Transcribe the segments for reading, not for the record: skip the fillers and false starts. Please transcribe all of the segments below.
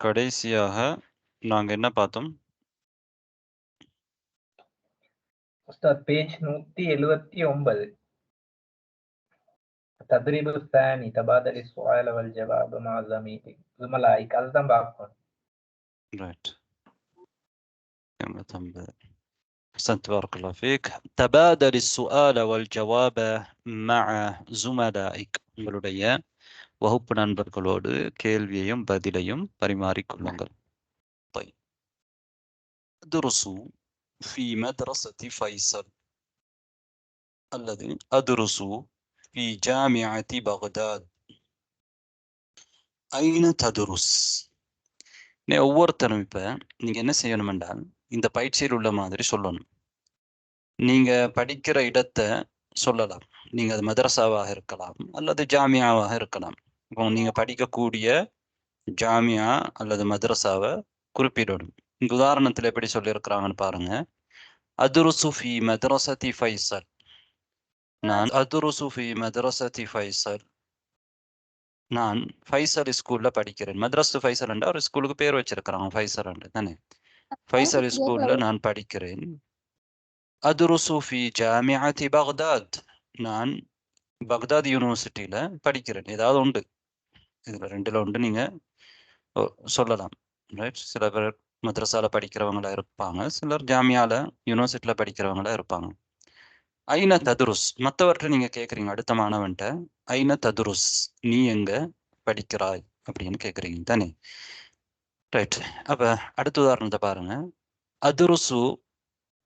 கடைசியாக நாங்க என்ன பார்த்தோம்? உஸ்தாத் பேஜ் 179 تدريب الثاني تبادل السؤال والجواب مع زملائك அதுதான் பார்க்கணும். ரைட். أحسنت بارك الله فيك. تبادل السؤال والجواب مع زملائك. உங்களுடைய வகுப்பு நண்பர்களோடு கேள்வியையும் பதிலையும் பரிமாறிக்கொள்ளுங்கள். طيب. أدرس في مدرسة فيصل الذي أدرس في جامعة بغداد. أين تدرس؟ ஒவ்வொருத்தரும் இப்ப நீங்க என்ன செய்யணும் என்றால் இந்த பயிற்சியில் உள்ள மாதிரி சொல்லணும். நீங்க படிக்கிற இடத்தை சொல்லலாம். நீங்க அது மதரசாவாக இருக்கலாம் அல்லது ஜாமியாவாக இருக்கலாம். இப்போ நீங்க படிக்கக்கூடிய ஜாமியா அல்லது மதரசாவை குறிப்பிடணும். இங்க உதாரணத்துல எப்படி சொல்லியிருக்கிறாங்கன்னு பாருங்க. அதுருசு ஃபி மதரசதி ஃபைசல். நான் அதுருசு ஃபி மதரசதி ஃபைசல். நான் ஃபைசல் ஸ்கூல்ல படிக்கிறேன். மதரசு ஃபைசல் என்ற ஒரு ஸ்கூலுக்கு பேர் வச்சிருக்கிறாங்க, ஃபைசல் என்று தானே. ஃபைசல் ஸ்கூல்ல நான் படிக்கிறேன். அதுருசு ஃபி ஜாமிஅத்தி பக்தாத். நான் பக்தாத் யூனிவர்சிட்டியில படிக்கிறேன். ஏதாவது உண்டு, இதுல ரெண்டுல உண்டு நீங்க சொல்லலாம். ரைட். சில பேர் மദ്രസാல படிக்கிறவங்களா இருப்பாங்க, சிலர் ஜாமியால யூனிவர்சிட்டியில படிக்கிறவங்களா இருப்பாங்க. ஐன ததுருஸ். மற்றவர்கிட்ட நீங்க கேட்குறீங்க, அடுத்த மாணவன்ட்ட ஐன ததுருஸ், நீ எங்க படிக்கிறாய் அப்படின்னு கேட்குறீங்க தானே. ரைட். அப்ப அடுத்த உதாரணத்தை பாருங்க. அதுருசு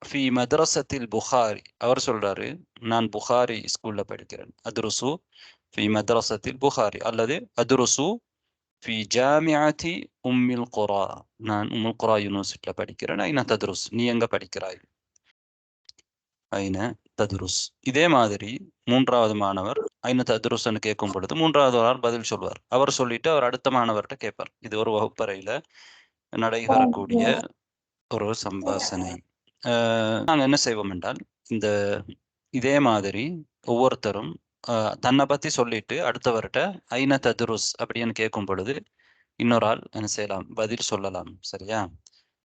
ஃபி மதரசத்தில் புகாரி. அவர் சொல்றாரு, நான் புகாரி ஸ்கூல்ல படிக்கிறேன். அதுருசு ஃபி மதரசத்தில் புகாரி அல்லது அதுருசு ஃபி ஜாமிஅத்தி உம்மில் குரா. நான் உம்முல் குரா யூனிவர்சிட்டியில படிக்கிறேன். ஐன ததுருஸ், நீ எங்க படிக்கிறாய்? ஐன ததுருஸ். இதே மாதிரி மூன்றாவது மாணவர் ஐன ததுருஸ்ன்னு கேட்கும் பொழுது மூன்றாவது ஆள் பதில் சொல்வார். அவர் சொல்லிட்டு அவர் அடுத்த மாணவர்கிட்ட கேட்பார். இது ஒரு வகுப்பறையில நடைபெறக்கூடிய ஒரு சம்பாஷணை. நாங்கள் என்ன செய்வோம் என்றால், இந்த இதே மாதிரி ஒவ்வொருத்தரும் தன்னை பற்றி சொல்லிட்டு அடுத்தவர்கிட்ட ஐன ததுருஸ் அப்படின்னு கேட்கும் பொழுது இன்னொரு ஆள் என்ன செய்யலாம், பதில் சொல்லலாம். சரியா?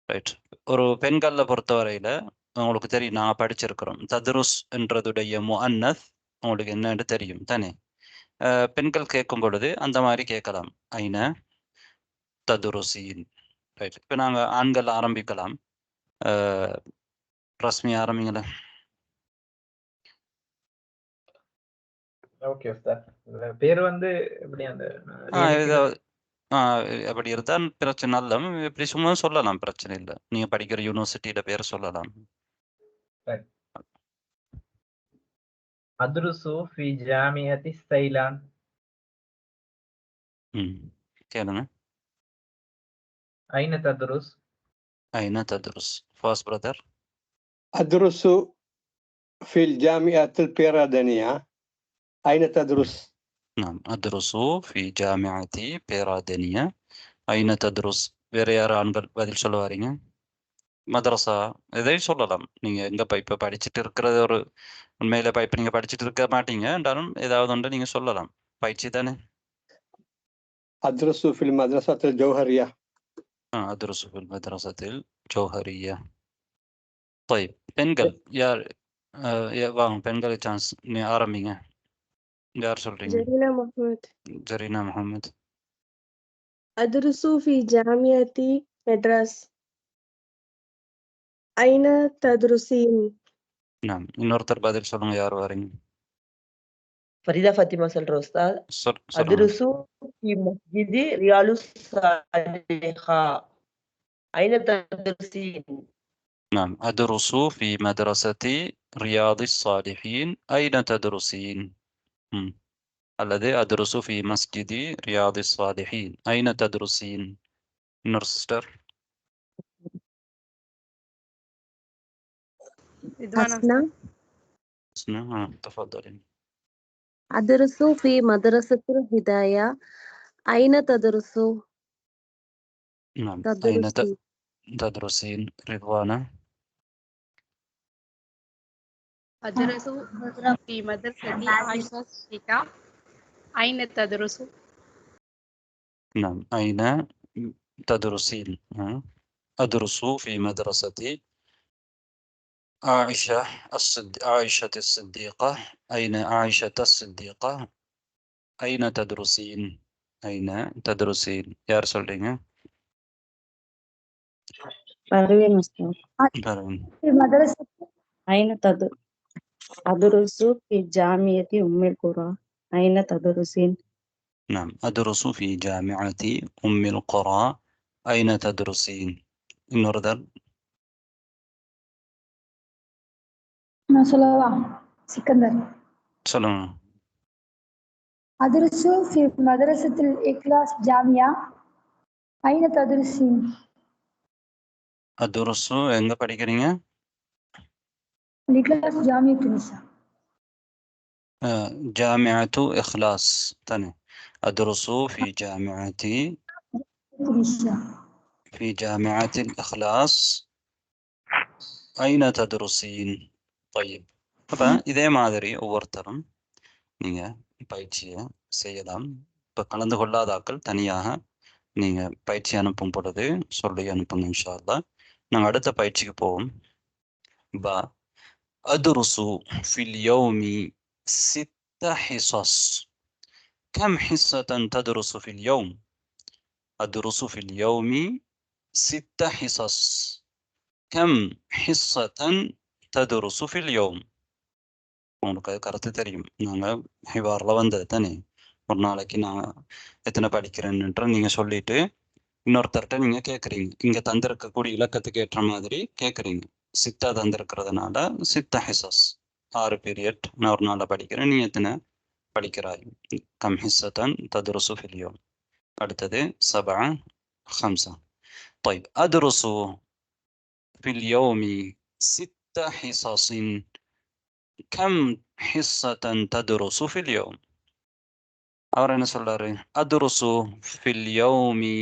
ரைட். ஒரு பெண்களில் பொறுத்தவரையில உங்களுக்கு தெரியும், நாங்கள் படிச்சிருக்கிறோம். ததுருஸ் என்றதுடைய முஅன்னஸ் உங்களுக்கு என்னன்னு தெரியும் தானே. பெண்கள் கேட்கும் பொழுது அந்த மாதிரி கேட்கலாம், ஐன ததுருசீன். ரைட். இப்போ நாங்கள் ஆண்கள் ஆரம்பிக்கலாம். ரஸ்மி ஆரம்பிங்களேன். ஓகே உஸ்தாத். பேர் வந்து எப்படி அந்த அப்படி இருந்தால் பிரச்சனை இல்லை. இப்படி சும்மா சொல்லலாம், பிரச்சனை இல்லை. நீங்க படிக்கிற யூனிவர்சிட்டியில பேர் சொல்லலாம். அதுருசு ஃபி ஜாமிஅத்தி சைலான். கேளுங்க. ஐன ததுருஸ். ஐன ததுருஸ். First brother. அதுருசு ஃபில் ஜாமிஅத்தில் பேராதனியா. ஐன ததுருஸ். نعم أدرس في جامعة بيرادينيا. أين تدرس؟ வேற யார் ஆண்கள் பதில் சொல்ல வரீங்க? மதரசா எதையும் சொல்லலாம். நீங்க எங்க இப்ப படிச்சுட்டு இருக்கிறது ஒரு உண்மையில இப்ப நீங்க படிச்சுட்டு இருக்க மாட்டீங்க என்றாலும் ஏதாவது ஒன்று நீங்க சொல்லலாம். பயிற்சி தானே. அதுருசு ஃபில் மதரசத்தில் ஜௌஹரியா. அதுருசு ஃபில் மதரசத்தில் ஜௌஹரியா. طيب. பெண்கள் யார்? வாங்க, பெண்களுக்கு சான்ஸ். நீ ஆரம்பிங்க. யார் சொல்றீங்க? ஜரீனா முஹம்மத். ஜரீனா முஹம்மத். அதுருசு ஃபி ஜாமியத்தி மெட்ராஸ். ஐன ததுருசீன். நாம் இன்னொருத்தர் பதில் சொல்லுங்க, யார் வரீங்க? ஃபரிதா ஃபாத்திமா சொல்ற உஸ்தாத். சொல்லுங்க. அதுருசு ஃபி மஸ்ஜிதி ரியாலுஸ் சாலிஹா. ஐன ததுருசீன். نعم أدرس في مدرسة رياض الصالحين. أين تدرسين؟ الذي أدرس في مسجد رياض الصالحين. أين تدرسين؟ نورستر. أسنا. تفضلين. أدرس في مدرسة الهداية. أين تدرس؟ نعم. أين تدرسين؟ رضوانة. أدرس في مدرسة عائشة الشتاء. أين تدرس؟ نعم. أين تدرسين؟ أدرس في مدرسة عائشة الصديقة. أين عائشة الصديقة؟ أين تدرسين؟ أين تدرسين؟ يا رسول الله. பர்வீன் உஸ்தாத். في مدرسة أين أدرس في جامعة أم القرى. أين تدرسين؟ نعم، أدرس في جامعة أم القرى. أين تدرسين؟ النردر. நான் சொல்லவா? சிக்கந்தர். சொல்லுங்க. أدرس في مدرسة الإخلاص جامعة. أين تدرسين؟ أدرس எங்க படிக்கிறீங்க? الإخلاص جامعة تونس. جامعة إخلاص. تاني. أدرس في جامعة تونس. في جامعة الإخلاص. أين تدرسين؟ طيب. அப்போ இதே மாதிரி ஒவ்வொருத்தரும் நீங்கள் பயிற்சியை செய்யலாம். இப்போ கலந்து கொள்ளாதாக்கள் தனியாக நீங்கள் பயிற்சி அனுப்பும் பொழுது சொல்லி அனுப்புங்க இன்ஷா அல்லாஹ். நாங்கள் அடுத்த பயிற்சிக்கு போவோம். பா அத்ருசு ஃபில் யௌமி 6 حصص. كم حصة تدرس في اليوم؟ أدرس في اليوم 6 حصص. كم حصة تدرس في اليوم؟ உங்களுக்கு அது கருத்து தெரியும். நாங்கள் ஹிவாரில் வந்தது தானே, ஒரு நாளைக்கு நான் எத்தனை படிக்கிறேன்னுன்ற நீங்கள் சொல்லிட்டு இன்னொருத்தர்கிட்ட நீங்கள் கேட்குறீங்க. இங்கே தந்திருக்கக்கூடிய இலக்கத்துக்கு ஏற்ற மாதிரி கேட்குறீங்க. சித்தா தந்திருக்கிறதுனால 6 ஹிசஸ், 6 பீரியட் நான் ஒரு நாளில் படிக்கிறேன், நீ எத்தனை படிக்கிறாய்? Come ஹிஸ்ஸத்தன் ததுருசு fill யௌம். அடுத்தது 7 5. طيب أدرس في اليوم 6 حصص. كم حصة تدرس في اليوم؟ அவர் என்ன சொல்றாரு? அத்ருசு ஃபில் யௌமி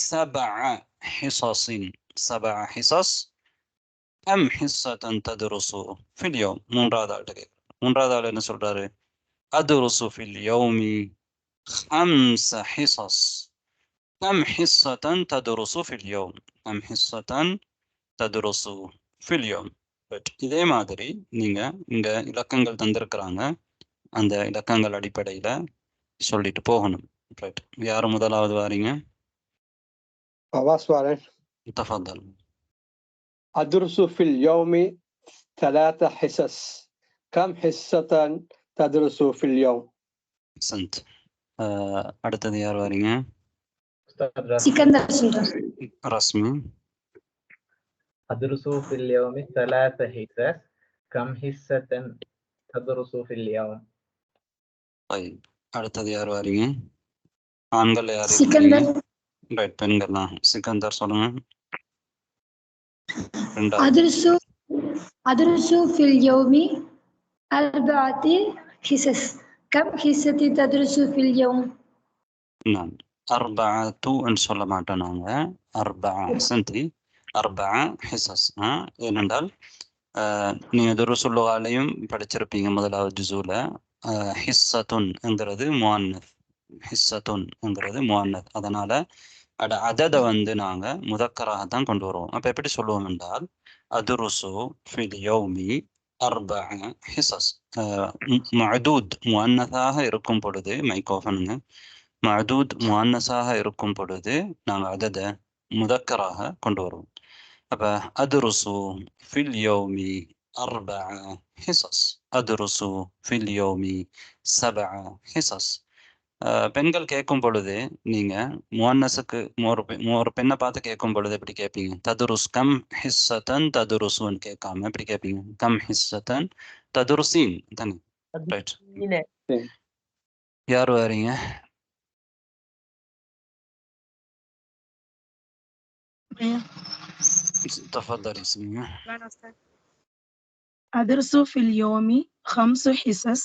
7 حصص. 7 حصص. كم حصة تدرس في اليوم؟ மூன்றாவது ஆள்கிட்ட கேட்குறேன். மூன்றாவது ஆள் என்ன சொல்றாரு? அத்ருசு ஃபில் யௌமி 5 حصص. كم حصة تدرس في اليوم؟ كم حصة تدرس في اليوم؟ இதே மாதிரி நீங்க இங்க இலக்கங்கள் தந்திருக்கிறாங்க, அந்த இலக்கங்கள் அடிப்படையில சொல்லிட்டு போகணும். ரைட், யாரு முதலாவது வாரீங்க? فواز وارن. تفضل. أدرس في اليوم 3 حصص. كم حصة تدرس في اليوم؟ أحسنت. அடுத்தது யார் வாரீங்க? சிக்கந்தர் சொல்றேன். ரஸ்மி. أدرس في اليوم 3 حصص. كم حصة تدرس في اليوم؟ طيب அடுத்தது யார் வாரீங்க? ஆண்கள் யார்? சிக்கந்தர். ரைட், பெண்கள் தான். சிக்கந்தர் சொல்லுங்க. أدرس في اليوم 4 حصص. كم حصة تدرس في اليوم؟ نعم، 4 சொல்ல மாட்டோம் நாங்க. 4 சென்டி 4 حصص. ஏனென்றால் நீங்கள் துருசுல்லுகாலையும் படிச்சிருப்பீங்க முதலாவது ஜுசூல. ஹிஸ்ஸத்துன்ங்கிறது முஅன்னஸ், ஹிஸ்ஸத்துன்ங்கிறது முஅன்னஸ். அதனால அததை நாங்கள் முதக்கராக தான் கொண்டு வருவோம். அப்போ எப்படி சொல்லுவோம் என்றால் அதுருசு ஃபில் யௌமி 4 حصص. மஅதூத் முஅன்னஸாக இருக்கும் பொழுது, மைக்கோஃபனுங்க, மஅதூத் முஅன்னஸாக இருக்கும் பொழுது நாங்கள் அததை முதக்கராக கொண்டு வருவோம். அப்போ அதுருசு ஃபில் யௌமி 4 حصص. அதுருசு ஃபில் யௌமி 7 حصص. பெண்கள் கேட்கும் பொழுது நீங்க முஅன்னஸுக்கு ஒரு பெண்ணை பார்த்து கேட்கும் பொழுது எப்படி கேட்பீங்க? ததுருஸ் கம் ஹிஸ்ஸத்தன் ததுருசுன்னு கேட்காம எப்படி கேட்பீங்க? கம் ஹிஸ்ஸத்தன் ததுருசீன் தானே. ரைட், யார் வரீங்க? تفضلي اسمي. أدرس في اليوم 5 حصص.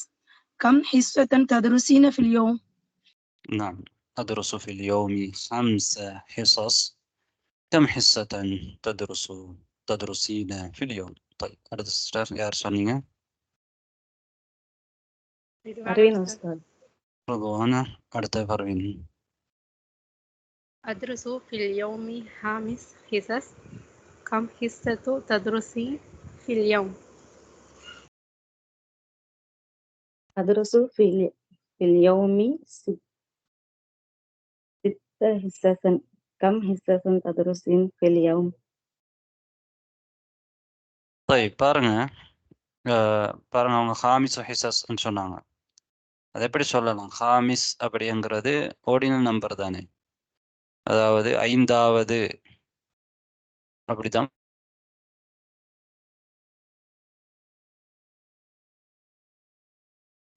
كم حصة تدرسين في اليوم؟ نعم، أدرس في اليوم 5 حصص. كم حصة تدرسين في اليوم؟ طيب அடுத்த ஸ்டாஃப் யார் சொன்னீங்க? பர்வீன் உஸ்தாத். ருதுவானா. அடுத்த பர்வீன். أدرس في اليوم 5 حصص كم حصة تدرسين في اليوم؟ أدرس في اليوم 6 حصص كم حصة تدرسين في اليوم؟ طيب பாருங்க பாருங்க அவங்க ஹாமிஸ் ஹிசஸ்ன்னு சொன்னாங்க. அது எப்படி சொல்லலாம்? ஹாமிஸ் அப்படிங்கிறது ஓர்டினல் நம்பர் தானே, அதாவது 5வது அப்படிதான்.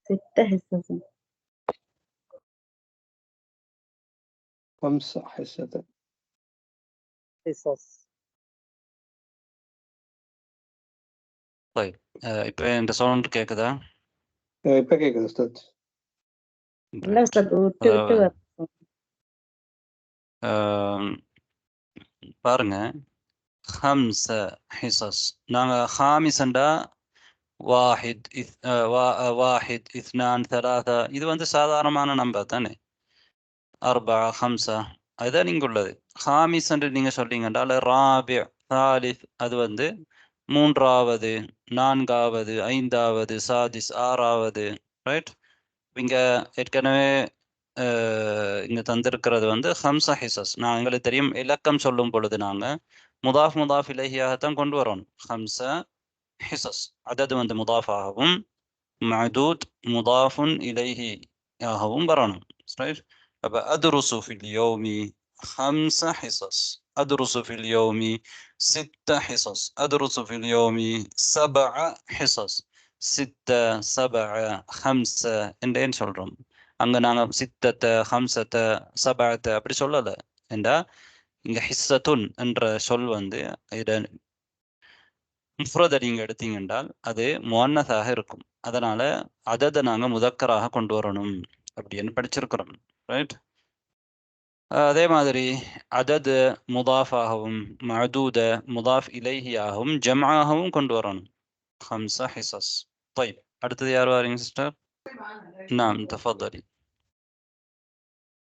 6 حصص 5 حصة حصص. طيب இப்போ இந்த சவுண்ட் கேக்குதா? இப்ப கேக்குது உஸ்தாத். இல்ல உஸ்தாத், விட்டு விட்டு அதாவது வரும். பாருங்க, 5 حصص நாங்க ஹாமிஸ்ண்டா 1 1 2 3 இது வந்து சாதாரணமான நம்பர் தானே. 4 5 அதுதான் நீங்க உள்ளது. ஹாமிஸ் என்று நீங்க சொல்றீங்கன்றா ராபி தாலித் அது வந்து 3வது 4வது 5வது சாதிஸ் 6வது, ரைட்? இங்க ஏற்கனவே இங்க தந்திருக்கிறது வந்து 5 ஹிசஸ். நான் எங்களுக்கு தெரியும், இலக்கம் சொல்லும் பொழுது நாங்க முதாஃப் இலைஹியாகத்தான் கொண்டு வரணும். 5 ஹிசஸ் அதது வந்து முதாஃபாகவும் மஅதூத் முதாஃபுன் இலைஹியாகவும் வரணும், ரைட்? அப்ப அத்ருசு ஃபில் யௌமி 5 ஹிசஸ், அத்ருசு ஃபில் யௌமி 6 ஹிசஸ், அத்ருசு ஃபில் யௌமி 7 ஹிசஸ். 6 7 5 என்றேன்னு சொல்றோம். அங்க நாங்க 6 5 7 அப்படி சொல்லல. ஏண்டா இங்க ஹிஸ்ஸத்துன் என்ற சொல் வந்து முஃப்ரத நீங்க எடுத்தீங்க என்றால் அது முஅன்னஸாக இருக்கும். அதனால அததை நாங்க முதக்கராக கொண்டு வரணும் அப்படின்னு படிச்சிருக்கிறோம், ரைட்? அதே மாதிரி அதது முதாஃபாகவும் மஅதூத முதாஃப் இலைஹியாகவும் ஜம்ஆகவும் கொண்டு வரணும். 5 ஹிசஸ். طيب அடுத்தது யார் வாரீங்க சிஸ்டர்? நாம் தஃபضلي.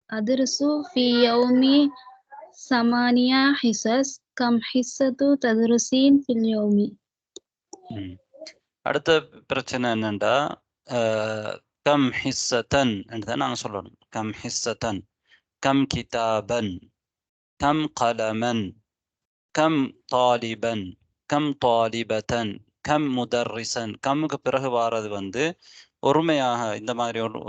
أدرس في يوم 8 حصص كم حصة تدرسين في اليوم؟ அடுத்த பிரச்சனை என்னண்டா கம் ஹிஸ்ஸத்தன் என்று நாங்க சொல்லணும். கம் ஹிஸ்ஸத்தன், கம் கிதாபன், கம் கலமன், கம் தாலிபன், கம் தாலிபத்தன், கம் முதர்ரிசன். கம்முக்கு பிறகு வாரது வந்து ஒருமையாக இந்த மாதிரி ஒரு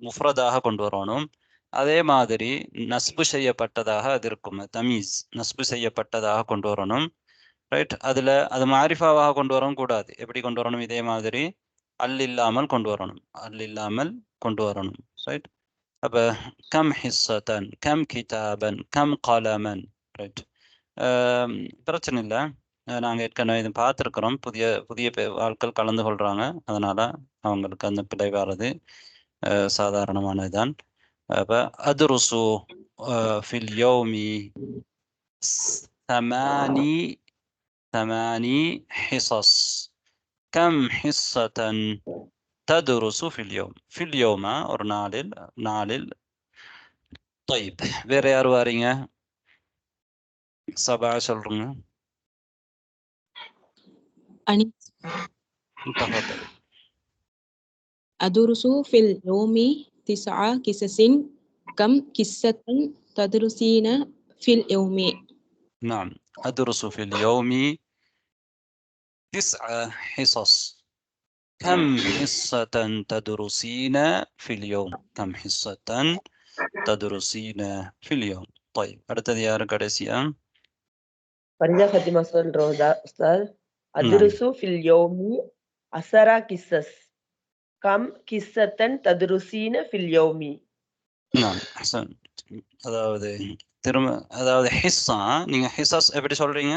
முஃப்ரதாக கொண்டு வரணும். அதே மாதிரி நஸ்பு செய்யப்பட்டதாக அது இருக்கும். தமீஸ் நஸ்பு செய்யப்பட்டதாக கொண்டு வரணும், ரைட்? அதுல அது மாரிஃபாவாக கொண்டு வரவும் கூடாது. எப்படி கொண்டு வரணும்? இதே மாதிரி அல் இல்லாமல் கொண்டு வரணும், அல் இல்லாமல் கொண்டு வரணும், ரைட்? அப்ப கம் ஹிஸ்ஸத்தன், கம் கிதாபன், கம் கலமன், ரைட்? பிரச்சனை இல்லை. நாங்கள் ஏற்கனவே இது பார்த்துருக்குறோம். புதிய ஆட்கள் கலந்து கொள்றாங்க, அதனால அவங்களுக்கு அந்த பிழை வர்றது சாதாரணமானதுதான். அப்ப அத்ருசு ஃபில் யௌமி 8 حصص كم حصة تدرس في اليوم؟ في اليوم ஒரு நாளில். طيب வேற யார் வாரீங்க? சபா சொல்றீங்க. تفضل. أدرس في اليوم 9 حصص كم حصة تدرسين في اليوم؟ نعم، أدرس في اليوم 9 حصص كم حصة تدرسين في اليوم؟ كم حصة تدرسين في اليوم؟ طيب அடுத்தது யாரு கடைசியா? பரிஜா ஃபத்திமா சொல்றோம் உஸ்தாத். அத்ருசு ஃபில் யௌமி 10 கிஸ்ஸஸ் கம் கிஸ்ஸத்தன் ததுருசீன ஃபில் யௌமி. نعم أحسن. அதாவது ஹிஸ்ஸா நீங்க ஹிஸ்ஸஸ் எப்படி சொல்றீங்க?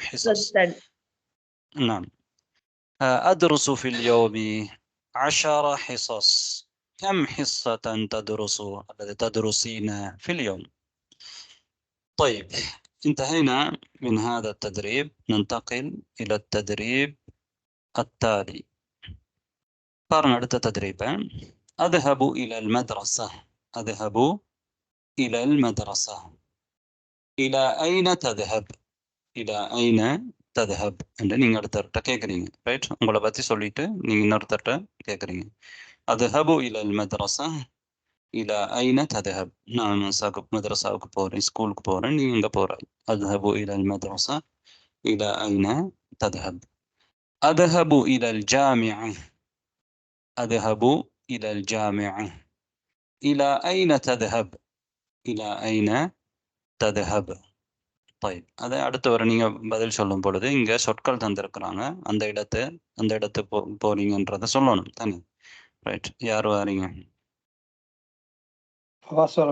ஹிஸ்ஸஸ். نعم. أدرس في اليوم 10 حصص كم حصة تدرسين في اليوم؟ طيب انتهينا من هذا التدريب، ننتقل إلى التدريب التالي. قارن அடுத்த تدريبا. أذهب إلى المدرسة. أذهب إلى المدرسة. إلى أين تذهب؟ إلى أين تذهب என்று நீங்க அடுத்தட்ட கேக்குறீங்க. ரைட்? உங்களை பத்தி சொல்லிட்டு நீங்க இன்னொருத்தட்ட கேக்குறீங்க. أذهب إلى المدرسة. إلى أين تذهب؟ நான் மதரசாவுக்கு போறேன், ஸ்கூலுக்கு போறேன், நீங்க எங்க போற? أذهب إلى المدرسة. إلى أين تذهب؟ أذهب إلى الجامعة. أذهب إلى الجامعة. إلى أين تذهب؟ إلى أين تذهب؟ طيب அதை அடுத்து வர நீங்க பதில் சொல்லும் பொழுது இங்க சொற்கள் தந்திருக்கிறாங்க, அந்த இடத்து போறீங்கன்றத சொல்லணும் தானே? ரைட், யார் வரீங்க? فواصل.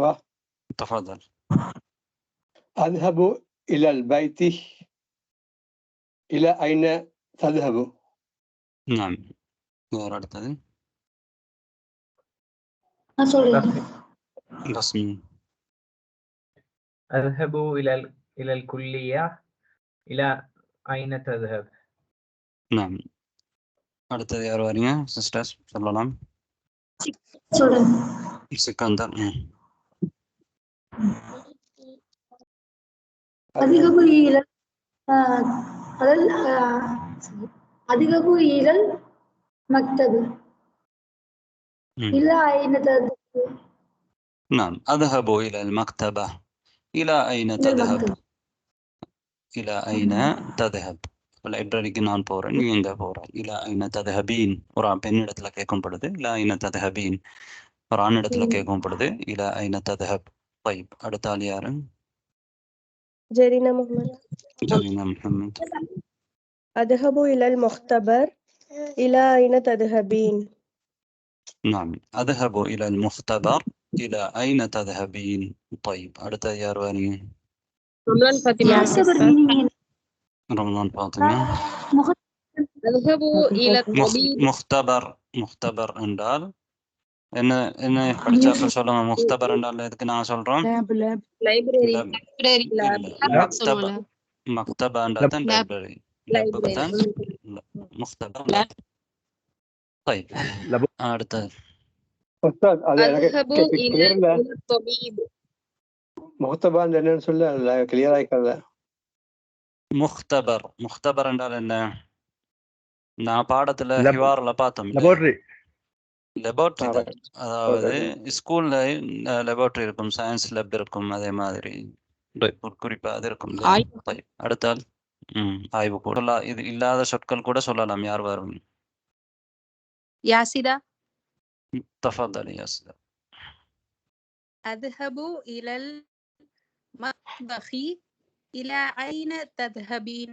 تفضل. أذهب إلى البيت. إلى أين تذهب؟ نعم. யார் அடுத்தது? رسمي. أذهب إلى الكلية. إلى أين تذهب؟ نعم. அடுத்தது யார் வரீங்க சிஸ்டர்ஸ்? சொல்லலாம். சிக்கந்தர். أذهب إلى المكتب. إلى أين تذهب؟ نعم. أذهب إلى المكتبة. إلى أين تذهب؟ إلى أين تذهب؟ லைப்ரரிக்கு நான் போறேன், நீ எங்க போற? إلى أين تذهبين. ஒரு பெண் இடத்துல கேட்கும் பொழுது إلى أين تذهبين. ஒரு ஆண் இடத்துல கேட்கும் பொழுது إلى أين تذهب. طيب அடுத்த ஆள் யாரு? جرينا محمد. جرينا محمد. أذهب إلى المختبر. إلى أين تذهبين؟ نعم. أذهب إلى المختبر. إلى أين تذهبين. طيب அடுத்த யார் வரீங்க? رمضان فاطمة. رمضان فاطمة. أذهب إلى الطبيب. முக்தபர் என்றால் என்ன படிச்சாக்கள் சொல்லுங்க. முக்தபர் என்றால் எதுக்கு நான் சொல்றோம்? லைப்ரரி. மக்தபா என்றால் தான் லைப்ரரி. லேபுக்கு தான் முக்தபர். طيب அடுத்து أستاذ أذهب إلى الطبيب. مختبر என்னன்னு சொல்ல கிளியர் ஆயிக்கல. முக்தபர் என்றால் என்ன? நான் பாடத்துல ஹிவார்ல பார்த்தோம். லெபார்டரி. அதாவது ஸ்கூல்ல லெபார்டரி இருக்கும், சயின்ஸ் லேப் இருக்கும், அதே மாதிரி குறிப்பா அது இருக்கும். அடுத்தால் ஆய்வு கூட இது இல்லாத சொற்கள் கூட சொல்லலாம். யார் வரும்? ياسدة. تفضلي ياسدة. أذهب إلى المطبخ. إلى أين تذهبين؟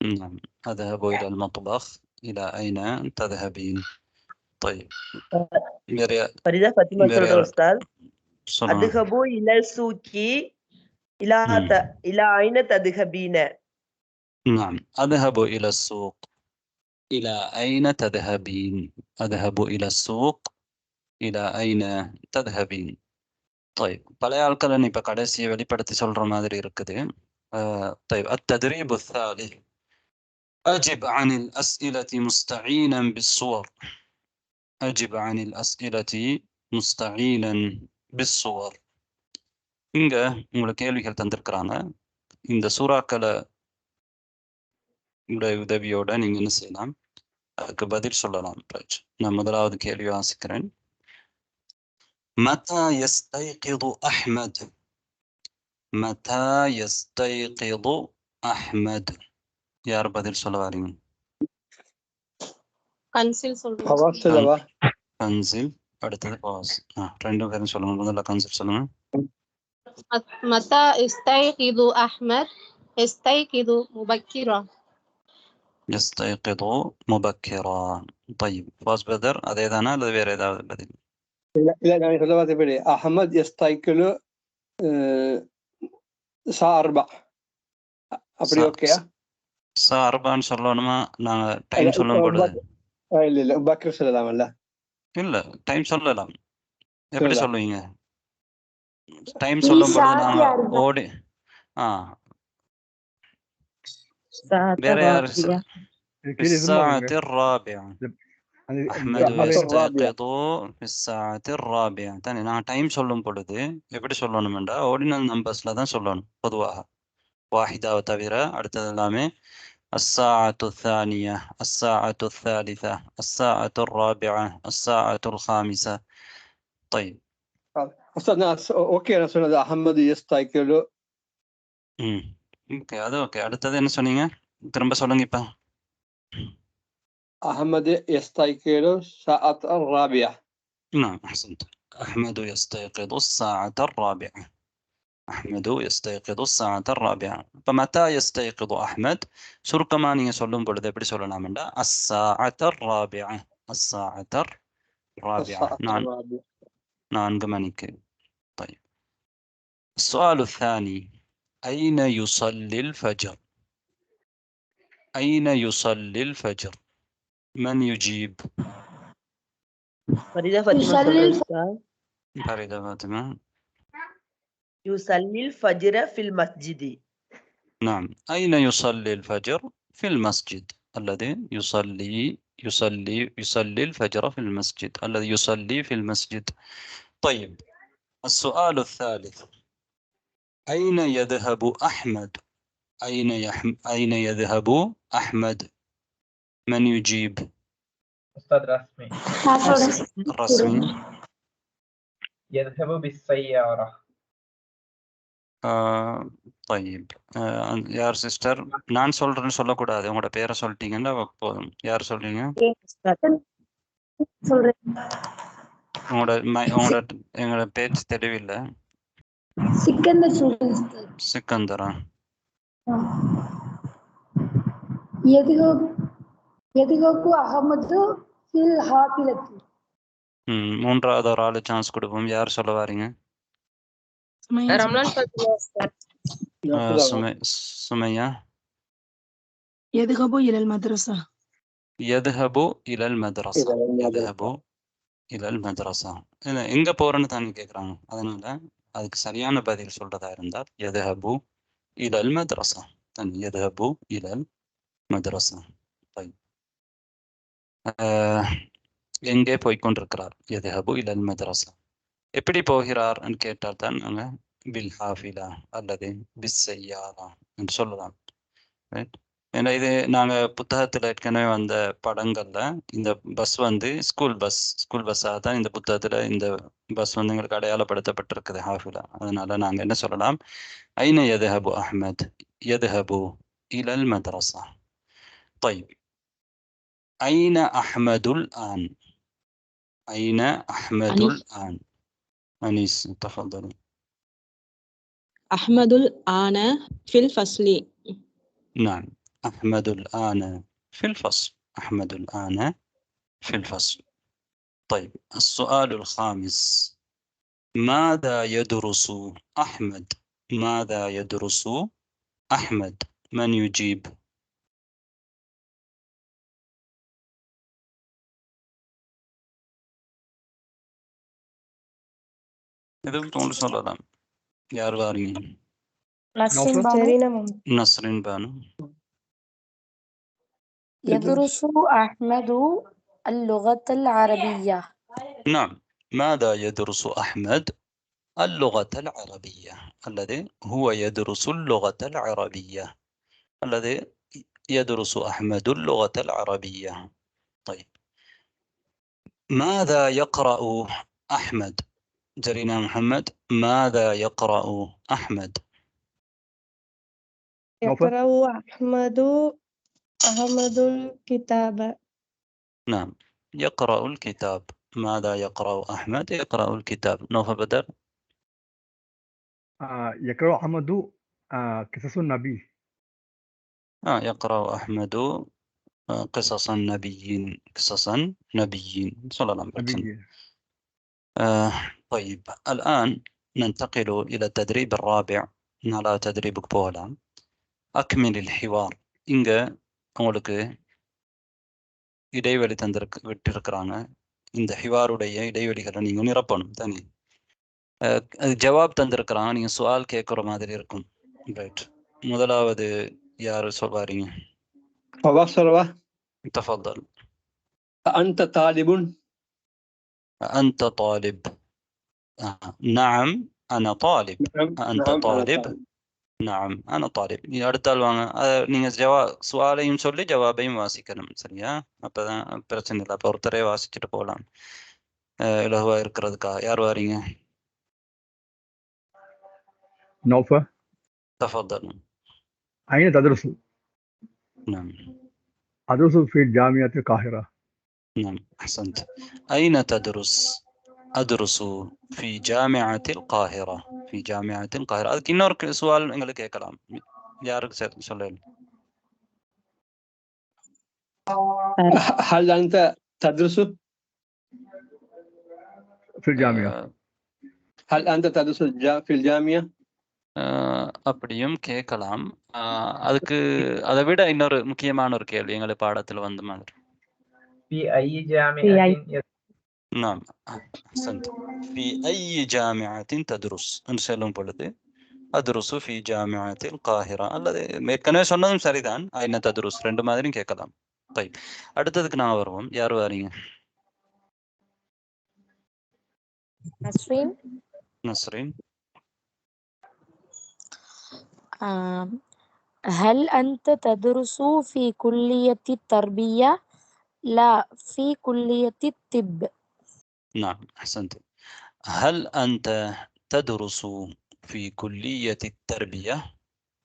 نعم. أذهب إلى المطبخ. إلى أين تذهبين. طيب فريدة فاطمة சொல்ற உஸ்தாத். أذهب إلى السوق. إلى أين تذهبين؟ نعم. أذهب إلى السوق. إلى أين تذهبين. أذهب إلى السوق. إلى أين تذهبين. طيب பழைய ஆட்கள் இப்ப கடைசியை வெளிப்படுத்தி சொல்ற மாதிரி இருக்குது. طيب التدريب الثالث. أجب عن الأسئلة مستعينا بالصور. أجب عن الأسئلة مستعينا بالصور. இங்க உங்களுக்கு கேள்விகள் தந்திருக்கிறாங்க. இந்த சூறாக்களை உதவியோட நீங்க என்ன செய்யலாம்? அதுக்கு பதில் சொல்லலாம். நான் முதலாவது கேள்வி வாசிக்கிறேன். متى يستيقظ أحمد. متى يستيقظ أحمد. யார் பதில் சொல்ல வரீங்க? கன்சில் சொல்றேன். கன்சில். அடுத்தது பாஸ். ரெண்டு பேரும் சொல்லுங்க. முதல்ல கன்சில் சொல்லுங்க. متى يستيقظ أحمد. يستيقظ مبكرا. يستيقظ مبكرا. طيب فاز بدر அதே தானா அல்லது வேற ஏதாவது பதில்? இல்ல நான் சொல்ல பார்த்தபடி அஹமத் يستيقظ الساعة 4. அப்படி ஓகேயா? الساعة 4 சொல்லணுமா? நாங்க டைம் சொல்லும் பொழுது இல்ல பக்கர் சொல்லலாம்ல? இல்ல டைம் சொல்லலாம். எப்படி சொல்லுவீங்க? டைம் சொல்லும் பொழுது நாங்க ஓடி வேற யாரு? الساعة 4. أحمد يستيقظ في الساعة الرابعة. تاني நான் டைம் சொல்லும் பொழுது எப்படி சொல்லணும்டா ஆர்டினல் நம்பர்ஸ்ல தான் சொல்லணும் பொதுவாக. வாஹிதாவை தவிர அடுத்தது எல்லாமே الساعة الثانية، الساعة الثالثة، الساعة الرابعة، الساعة الخامسة. طيب أستاذ ஓகே நான் சொன்னது அஹமது யஸ்தைக்கிலு. ஓகே அது ஓகே. அடுத்தது என்ன சொன்னீங்க? திரும்ப சொல்லுங்க இப்ப. أحمد يستيقظ الساعة الرابعة. نعم أحسنت. أحمد يستيقظ الساعة الرابعة. أحمد يستيقظ الساعة الرابعة. فمتى يستيقظ أحمد؟ சுருக்கமா நீங்க சொல்லும் பொழுது எப்படி சொல்லலாம்டா الساعة الرابعة. الساعة الرابعة. நான்கு மணிக்கு. طيب السؤال الثاني أين يصلي الفجر؟ أين يصلي الفجر؟ من يجيب؟ فريدة فاطمة فريدة فاطمة. يصلي الفجر في المسجد. نعم. أين يصلي الفجر؟ في المسجد. الذي يصلي الفجر في المسجد. الذي يصلي في المسجد. طيب السؤال الثالث أين يذهب أحمد؟ أين يذهب أحمد؟ من يجيب؟ أستاذ رسمي. رسمي. يذهب بالسيارة. طيب யார் சிஸ்டர்? நான் சொல்றேன்னு சொல்லக்கூடாது, உங்களோட பேரை சொல்லிட்டீங்கன்னா போதும். யார் சொல்றீங்க? உங்களோட பேச்சு தெளிவில்லை. சிக்கந்தரா. மூன்றாவது ஒரு ஆளு சான்ஸ் கொடுப்போம். யார் சொல்ல வாரீங்க? سمية. يذهب إلى المدرسة. يذهب إلى المدرسة. يذهب إلى المدرسة. எங்க போறேன்னு தானே கேக்குறாங்க. அதனால அதுக்கு சரியான பதில் சொல்றதா இருந்தால் يذهب إلى المدرسة. يذهب إلى المدرسة. طيب எங்கே போய்கொண்டிருக்கிறார்? يذهب إلى المدرسة. எப்படி போகிறார் கேட்டால் தான் நாங்க பில்ஹாஃபிலா அல்லது பிஸ்ஸையாரா என்று சொல்லலாம். ஏன்னா இது நாங்க புத்தகத்துல ஏற்கனவே வந்த படங்கள்ல இந்த பஸ் வந்து ஸ்கூல் பஸ்ஸாக தான் இந்த புத்தகத்துல இந்த பஸ் வந்து எங்களுக்கு அடையாளப்படுத்தப்பட்டிருக்குது ஹாஃபிலா. அதனால நாங்க என்ன சொல்லலாம்? ஐன யذهب அஹ்மத் يذهب إلى المدرسة. طيب أين أحمد الآن؟ أين أحمد الآن؟ أنيس تفضلي. أحمد الآن في الفصل. نعم أحمد الآن في الفصل. أحمد الآن في الفصل. طيب السؤال الخامس ماذا يدرس أحمد؟ ماذا يدرس أحمد؟ من يجيب؟ إذا بتقول صلاة يا رغارين. نصرين بانو. يدرس أحمد اللغة العربية. نعم ماذا يدرس أحمد؟ اللغة العربية. الذي هو يدرس اللغة العربية. الذي يدرس أحمد اللغة العربية. طيب ماذا يقرأ أحمد؟ جرينا محمد ماذا يقرأ أحمد؟ يقرأ أحمد الكتاب. نعم يقرأ الكتاب. ماذا يقرأ أحمد؟ يقرأ الكتاب. نوفل بدر. يقرأ أحمد قصص النبي. يقرأ أحمد قصص النبيين. قصص نبيين صلى الله عليه وسلم. طيب الآن ننتقل إلى التدريب الرابع على تدريبك بولا. أكمل الحوار. இங்க உங்களுக்கு இடைவெளி விட்டிருக்கிறாங்க. இந்த ஹிவாருடைய இடைவெளிகளை நீங்க நிரப்பணும் தனி. ஜவாப் தந்திருக்கிறாங்க, நீங்க சுவால் கேட்குற மாதிரி இருக்கும். ரைட், முதலாவது யாரு சொல்வாரீங்க? تفضل. أنت طالب؟ أنت طالب. نعم أنا طالب. نعم أنت نعم أنا طالب. طالب. نعم أنا طالب. அடுத்த ஆள் வாங்க. நீங்க சுவாலையும் சொல்லி ஜவாபையும் வாசிக்கணும். சரியா? அப்பதான் பிரச்சனை இல்லை. அப்போ ஒருத்தரே வாசிச்சுட்டு போகலாம். இலகுவா இருக்கிறதுக்கா. யார் வாரீங்க? نوفل. تفضل. أين تدرس؟ نعم. أدرس في جامعة القاهرة. نعم أحسنت. أين تدرس؟ أدرس في جامعة القاهرة. في جامعة القاهرة. அதுக்கு இன்னொரு சுவால் எங்களுக்கு கேட்கலாம். யாருக்கு சொல்ல? هل أنت تدرس؟ في الجامعة. هل أنت تدرس في الجامعة؟ அப்படியும் கேட்கலாம். அதுக்கு அதை விட இன்னொரு முக்கியமான ஒரு கேள்வி எங்களுக்கு பாடத்தில் வந்த மாதிரி. في أي جامعة نعم أحسنت. في أي جامعة تدرس என்று சொல்லும் பொழுது أدرس في جامعة القاهرة அல்லது ஏற்கனவே சொன்னதும் சரிதான். أين تدرس ரெண்டு மாதிரியும் கேட்கலாம். طيب அடுத்ததுக்கு நான் வருவோம். யார் வாரீங்க? நஸ்ரீன். நஸ்ரீன். هل أنت تدرس في كلية التربية؟ لا، في كلية الطب. نعم أحسنت. هل أنت تدرس في كلية التربية؟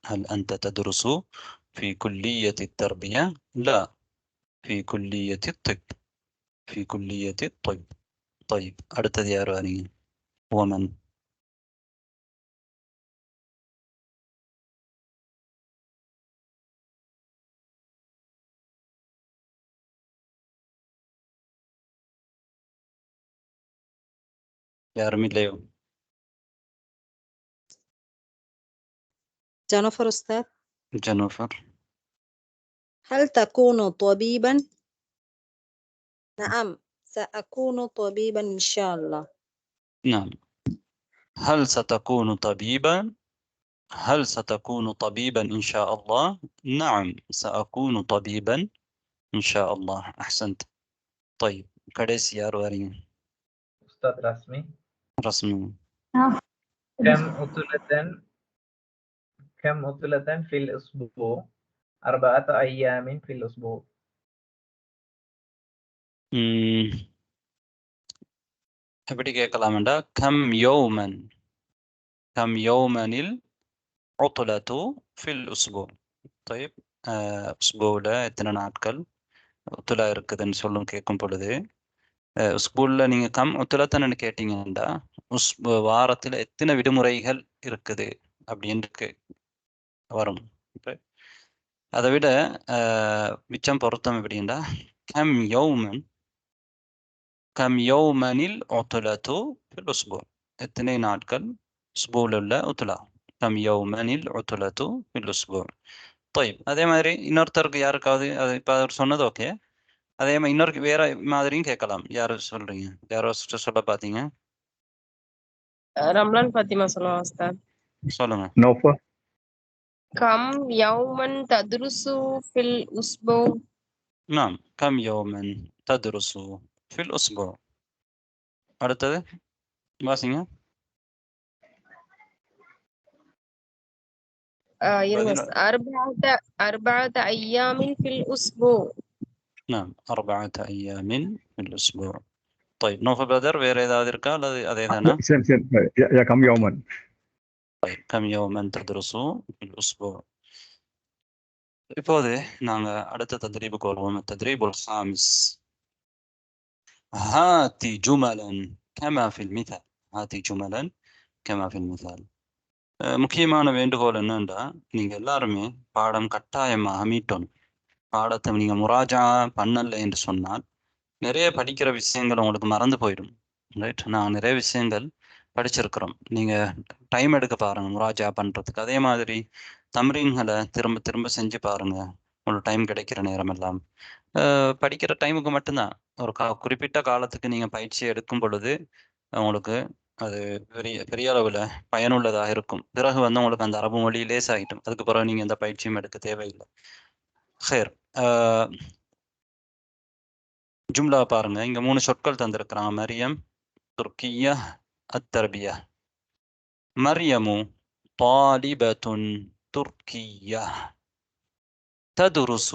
هل أنت تدرس في كلية التربية؟ لا، في كلية الطب. في كلية الطب. طيب அடுத்தது யார் வாரீங்க? ومن. யாரும் இல்லையோ? جنفر أستاذ. جنوفر. هل تكون طبيبا؟ نعم سأكون طبيبا إن شاء الله. نعم. هل ستكون طبيبا؟ هل ستكون طبيبا إن شاء الله؟ نعم سأكون طبيبا إن شاء الله. أحسنت. طيب கடைசி யார் வாரீங்க? أستاذ رسمي. رسمي. كم عطلة في الأسبوع؟ 4 أيام في الأسبوع. எப்படி கேட்கலாம்டா? கம் யௌமன். கம் யௌமனில் عطلة في الأسبوع. طيب أسبوعல எத்தனை நாட்கள் உத்துலா இருக்குதுன்னு சொல்லும் கேட்கும் பொழுது ஸ்கூல்ல நீங்க கம் உத்துலத்தன்னு கேட்டீங்கன்னா வாரத்துல எத்தனை விடுமுறைகள் இருக்குது அப்படின்னு வரும். அதை விட மிச்சம் பொருத்தம் எப்படின்னா கம் யௌமன். கம் யௌமனில் உத்துலத்து ஃபில் உஸ்பு. எத்தனை நாட்கள் உஸ்பூல உள்ள உத்துலா. கம் யௌமனில் உத்துலத்து ஃபில் உஸ்பு. طيب அதே மாதிரி இன்னொருத்தருக்கு யாருக்காவது அது இப்போ அவர் சொன்னது ஓகே. அதே மாதிரி இன்னொரு வேற மாதிரியும் கேட்கலாம். யார் சொல்றீங்க? யாரோ சொல்ல பார்த்தீங்க? ரம்லான் ஃபாத்திமா சொல்லுவாங்க உஸ்தாத். சொல்லுங்க. نوفل. கம் யௌமன் தத்ருசு ஃபில் உஸ்பு. نعم كم يوما تدرس في الأسبوع. அடுத்தது வாசிங்க. أربعة أيام في الأسبوع. نعم 4 أيام في الأسبوع. طيب نوفل بدر வேற ஏதாவது இருக்கா அல்லது அதேதானா? سم يا كم يوما. طيب كم يوما تدرس في الأسبوع. இப்போது நாங்க அடுத்த தத்ரீபுக்கு வருவோம். التدريب الخامس. هاتي جملا كما في المثال. هاتي جملا كما في المثال. முக்கியமான வேண்டுகோள் என்னன்னா நீங்க எல்லாருமே பாடம் கட்டாயமாக மீட்டணும். பாடத்தை நீங்க முராஜா பண்ணல என்று சொன்னால் நிறைய படிக்கிற விஷயங்கள் உங்களுக்கு மறந்து போயிடும். ரைட்? நான் நிறைய விஷயங்கள் படிச்சிருக்கிறோம். நீங்க டைம் எடுக்க பாருங்க முராஜா பண்றதுக்கு. அதே மாதிரி தம்ரீன்களை திரும்ப திரும்ப செஞ்சு பாருங்க உங்களுக்கு டைம் கிடைக்கிற நேரம் எல்லாம். படிக்கிற டைமுக்கு மட்டும்தான். ஒரு குறிப்பிட்ட காலத்துக்கு நீங்க பயிற்சி எடுக்கும் பொழுது உங்களுக்கு அது பெரிய அளவுல பயனுள்ளதாக இருக்கும். பிறகு உங்களுக்கு அந்த அரபு மொழி லேசாகிட்டும். அதுக்கு பிறகு நீங்க எந்த பயிற்சியும் எடுக்க தேவையில்லை. ஹேர் ஜும்லா பாருங்க, இங்க 3 சொற்கள் தந்திருக்கிறாங்க. மரியம், துர்க்கியா, அத்தர்பியா. மரியமு தாலிபத்துன் துர்க்கியா تدرس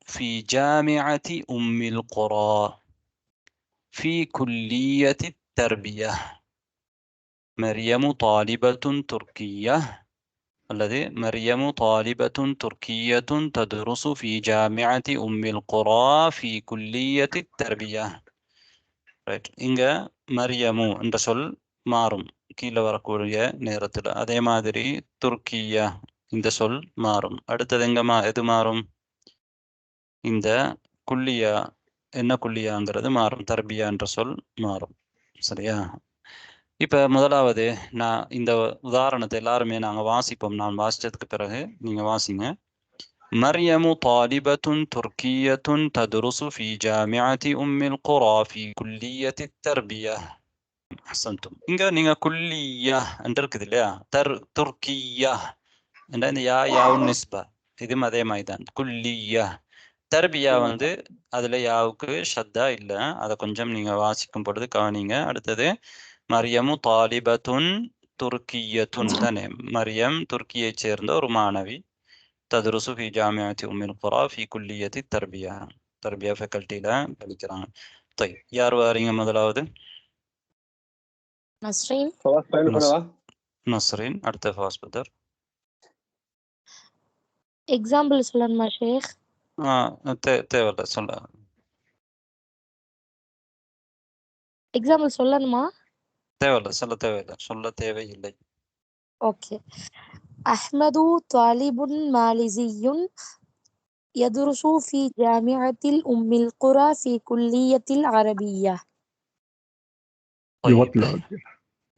في جامعة أم القرى في كلية التربية. مريم طالبة تركية الذي مريم طالبة تركية تدرس في جامعة أم القرى في كلية التربية. ரைட், இங்க மரியமு என்ற சொல் மாறும் கீழே வரக்கூடிய நேரத்தில். அதே மாதிரி துர்க்கியா இந்த சொல் மாறும். அடுத்தது எது மாறும்? இந்த குல்லியா, என்ன குல்லியாங்கிறது மாறும். தர்பியா என்ற சொல் மாறும். சரியா? இப்ப முதலாவது நான் இந்த உதாரணத்தை எல்லாருமே நாங்க வாசிப்போம். நான் வாசிச்சதுக்கு பிறகு நீங்க வாசிங்க. மரியமு தாலிபத்துன் துர்க்கியத்துன் ததுருசு ஃபி ஜாமிஅத்தி உம்மில் குரா ஃபி குல்லியத்தி தர்பியா. அஹ்சன்தும். இங்க நீங்க குல்லியா என்று இருக்குது இல்லையா? துர்க்கியா என்ற இந்த யாவுன் நிஸ்பா, இதுவும் அதே மாதிரி தான். குல்லியா. தர்பியா அதுல யாவுக்கு ஷத்தா இல்ல. அதை கொஞ்சம் நீங்க வாசிக்கும் பொழுது கவனிங்க. அடுத்தது மரியமு தாலிபத்துன் துர்க்கியத்துன் தானே. மரியம் துர்க்கியை சேர்ந்த ஒரு மாணவி. ததுருசு ஃபி ஜாமிஅத்தி உம்மில் குரா ஃபி குல்லியத்தி தர்பியா, தர்பியா ஃபேக்கல்ட்டியில படிக்கிறாங்க. யார் வாரீங்க முதலாவது? நஸ்ரீன். நஸ்ரீன். அடுத்த ஃபாஸ் பதர். எக்ஸாம்பிள் சொல்லணுமா ஷேக்? தேவையில்ல, சொல்ல. எக்ஸாம்பிள் சொல்லணுமா? தேவையில்ல, சொல்ல தேவையில்லை. ஓகே. அஹ்மது தாலிபுன் மாலிசியுன் யதுருசு ஃபி ஜாமிஅத்தில் உம்மில் குரா ஃபி குல்லியத்தில் அரபிய்யா.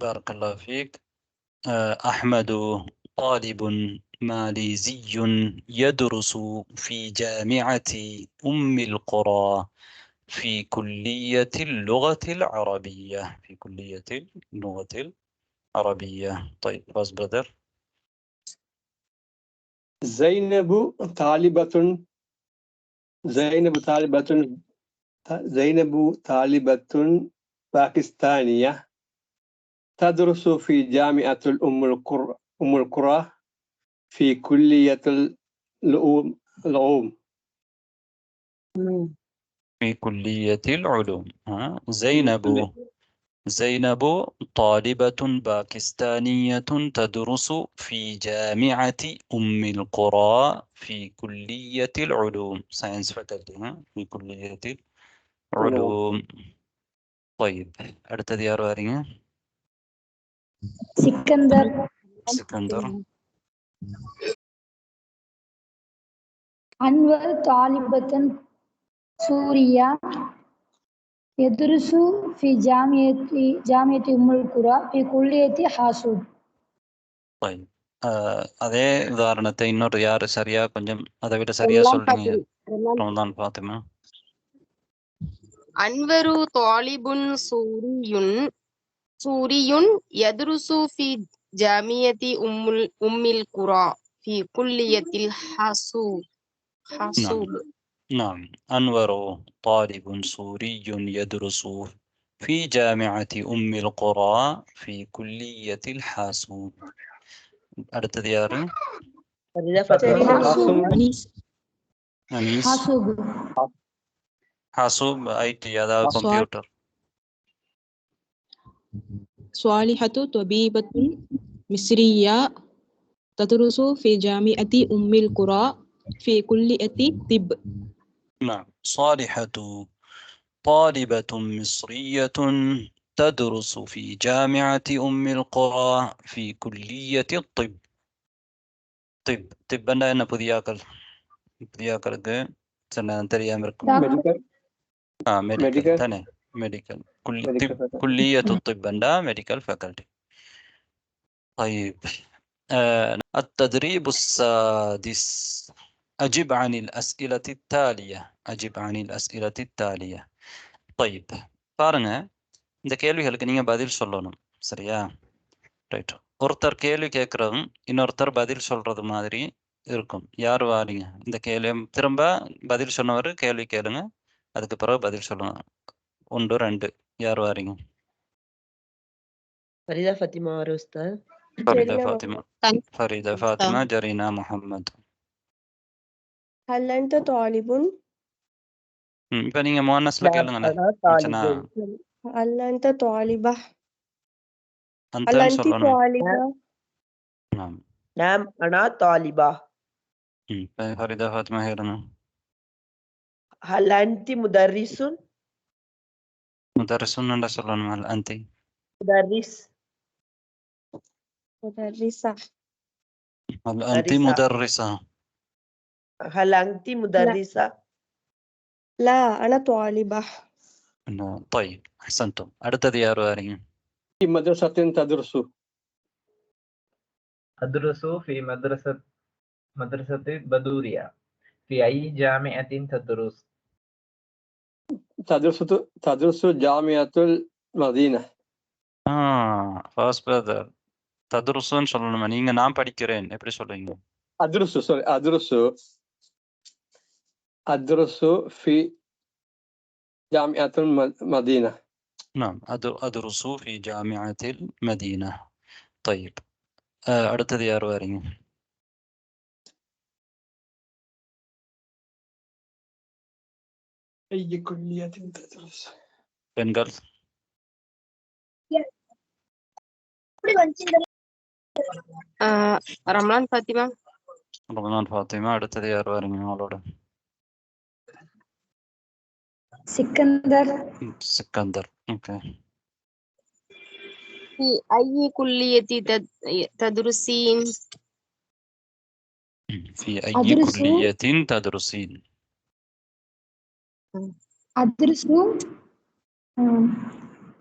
بارك الله فيك. أحمد طالب ماليزي يدرس في جامعة أم القرى في كلية اللغة العربية. في كلية اللغة العربية. طيب باز بدر. زينب طالبة باكستانية تدرس في جامعة أم القرى في كلية العلوم. في كلية العلوم. زينب طالبة باكستانية تدرس في جامعة أم القرى في كلية العلوم. ساينس فاكولتي. في كلية العلوم. طيب அடுத்தது யார் வாரீங்க? சிக்கந்தர். அன்வர் தாலிபத்தன் சூரியா يدرس في جامعة أم القرى في كلية حاسوب. طيب அதே உதாரணத்தை இன்னொரு யாரு சரியா கொஞ்சம் அதை விட சரியா சொல்றீங்க? ரமலான் ஃபாத்திமா. அன்வரு தாலிபுன் சூரியுன் யதுருசு ஃபி ஜாமியத்தி உம்மில் குரா ஃபி குல்லியத்தில் ஹாசூப். نعم. أنور طالب سوري يدرس في جامعة أم القرى في كلية الحاسوب. அடுத்தது யாரு? அனீஸ். حاسوب IT அதாவது கம்ப்யூட்டர். صالحة طبيبة مصرية تدرس في جامعة أم القرى في كلية الطب. نعم. صالحة طالبة مصرية تدرس في جامعة أم القرى في كلية الطب. طب என்ன புதியாக்களுக்கு தெரியாம இருக்கும். மெடிக்கல் தானே. Medical كلية الطب medical faculty. طيب التدريب السادس. أجب عن الأسئلة التالية. طيب பாருங்க, இந்த கேள்விகளுக்கு நீங்க பதில் சொல்லணும். சரியா? ரைட். ஒருத்தர் கேள்வி கேட்கறதும் இன்னொருத்தர் பதில் சொல்றது மாதிரி இருக்கும். யார் வாரீங்க? இந்த கேள்வி திரும்ப பதில் சொன்னவர் கேள்வி கேளுங்க, அதுக்கு பிறகு பதில் சொல்லுங்க. 1 2 யார் வாரீங்க? فريدة فاطمة ولا أستاذ؟ ஃபரீதா جرينا ஃபாத்திமா. محمد. ஃபரீதா ஃபாத்திமா, ஜரீனா முஹம்மத். هل أنت طالب؟ இப்போ நீங்க முஅன்னஸ்ல نعم கேளுங்களேன். أنا இருந்துச்சுன்னா طالب. هل أنت طالبة؟ هل அந்தன்னு أنت சொல்லணும். طالبة؟ ஆம். نعم أنا طالبة. இப்போ ஃபரீதா ஃபாத்திமா கேளுங்க. هل أنت مدرس؟ முதர்ரிசுன்னு சொல்லணும். அல் அந்தி. مدرس. مدرسة. அல் அந்தி مدرسة. முதர்ரிசா. هل أنت لا مدرسة؟ لا أنا طالبة. طيب أحسنتم. அடுத்தது யார் வாரீங்க? في مدرسة تدرس. أدرس في مدرسة بدورية. في أي جامعة تدرس؟ تدرس جامعة المدينة. ஃபர்ஸ்ட் பிரதர் ததுருசுன்னு சொல்லணுமா? நீங்க நான் படிக்கிறேன் எப்படி சொல்றீங்க? أدرس في جامعة المدينة. نعم أدرس في جامعة المدينة. طيب அடுத்தது யார் வாரீங்க? أي كلية تدرس؟ பெண்கள். ரம்லான் ஃபாத்திமா. ரமலான் ஃபாத்திமா. அடுத்தது யார் வாரீங்க அவளோட? சிக்கந்தர். ஓகே. في أي كلية تدرسين؟ في أي كلية تدرسين؟ أدرس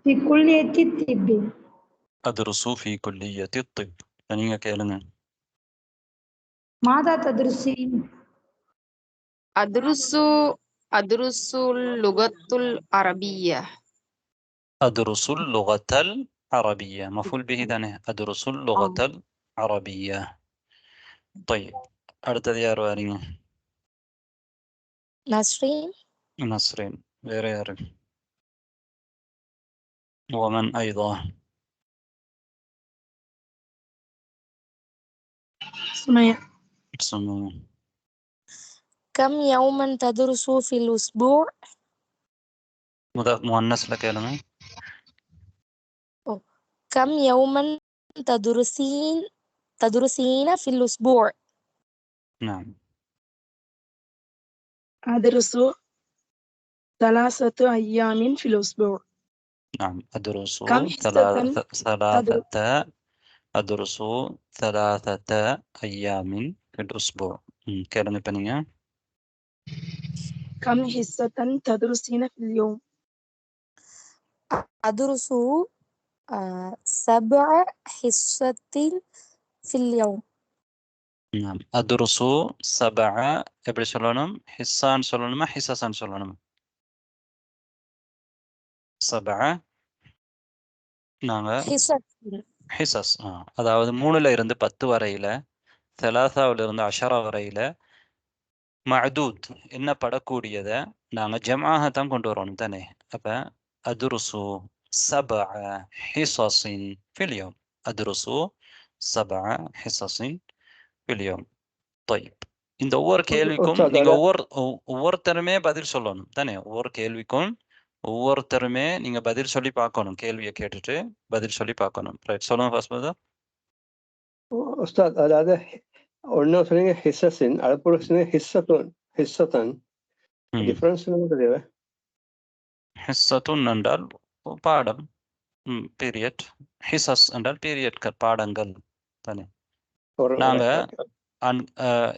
في كلية الطب. أدرس في كلية الطب. நீங்க கேளுங்க. ماذا تدرسين؟ أدرس اللغة العربية. أدرس اللغة العربية. مفعول به ثاني. أدرس اللغة العربية. طيب அடுத்தது யார் வாரீங்க? نسرين. نسرين. வேற யாரு? ومن أيضا؟ سمية. كم يوما تدرس في الأسبوع؟ مؤنث لك يا لمي. كم يوما تدرسين في الأسبوع؟ نعم. أدرس 3 أيام في الأسبوع. نعم أدرس كم حصة أدرس 3 أيام في الأسبوع. كلمة بنية. كم حصة تدرسين في اليوم؟ أدرس 7 حصات في اليوم. نعم أدرس 7 எப்படி சொல்லணும்? ஹிஸ்ஸான் சொல்லணுமா ஹிஸ்ஸான் சொல்லணுமா? 7 நாங்க ஹிஸ்ஸஸ். அதாவது 3ல இருந்து 10 வரையில, 3ல இருந்து 10 வரையில மஅதூத் எண்ணப்படக்கூடியதை நாங்க ஜம்ஆஹ தான் கொண்டு வரணும் தானே. அப்ப அத்ருசு 7 ஹிஸஸின் ஃபில் யௌம். அத்ருசு 7 ஹிஸஸின் ஃபில் யௌம். طيب இந்த ஒவ்வொரு கேள்விக்கும் நீங்க ஒவ்வொருத்தருமே பதில் சொல்லணும் தானே. ஒவ்வொரு கேள்விக்கும் ஒவ்வொருத்தருமே நீங்க பதில் சொல்லி பார்க்கணும். கேள்வியை கேட்டுட்டு பதில் சொல்லி பார்க்கணும். ரைட், சொல்லுங்க ஃபர்ஸ்ட் பிரதர். உஸ்தாத், அதாவது ஒன்னும் சொன்னீங்க ஹிஸ்ஸின், அடுப்பு சொன்னீங்க ஹிஸ்ஸத்தன். டிஃபரன்ஸ் தெரியாது. ஹிஸ்ஸத்துன் என்றால் பாடம், பீரியட். ஹிஸஸ் என்றால் பீரியட் பாடங்கள் தானே. நாங்க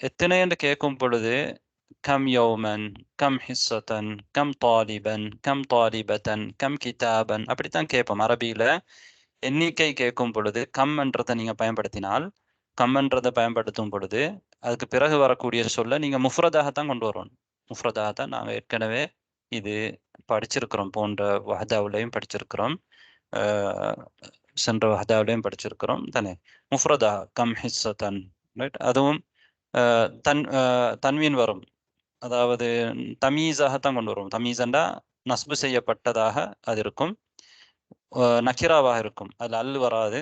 எத்தனை என்று கேட்கும் பொழுது கம் யௌமன், கம் ஹிஸ்ஸத்தன், கம் தாலிபன், கம் தாலிபத்தன், கம் கிதாபன் அப்படித்தான் கேட்போம். அரபியில எண்ணிக்கை கேட்கும் பொழுது கம் என்றதை நீங்க பயன்படுத்தினால், கம் என்றதை பயன்படுத்தும் பொழுது அதுக்கு பிறகு வரக்கூடிய சொல்ல நீங்க முஃப்ரதாகத்தான் கொண்டு வரணும். முஃப்ரதாகத்தான் நாங்க ஏற்கனவே இது படிச்சிருக்கிறோம். போன்ற வஹதாவிலையும் படிச்சிருக்கிறோம், சென்ற வஹதாவிலையும் படிச்சிருக்கிறோம் தானே. முஃப்ரதா கம் ஹிஸ்ஸத்தன். ரைட், அதுவும் தன்வீன் வரும். அதாவது தமீஸாகத்தான் கொண்டு வருவோம். தமீஸண்டா நஸ்பு செய்யப்பட்டதாக அது இருக்கும், நக்கிராவாக இருக்கும், அதில் அல் வராது.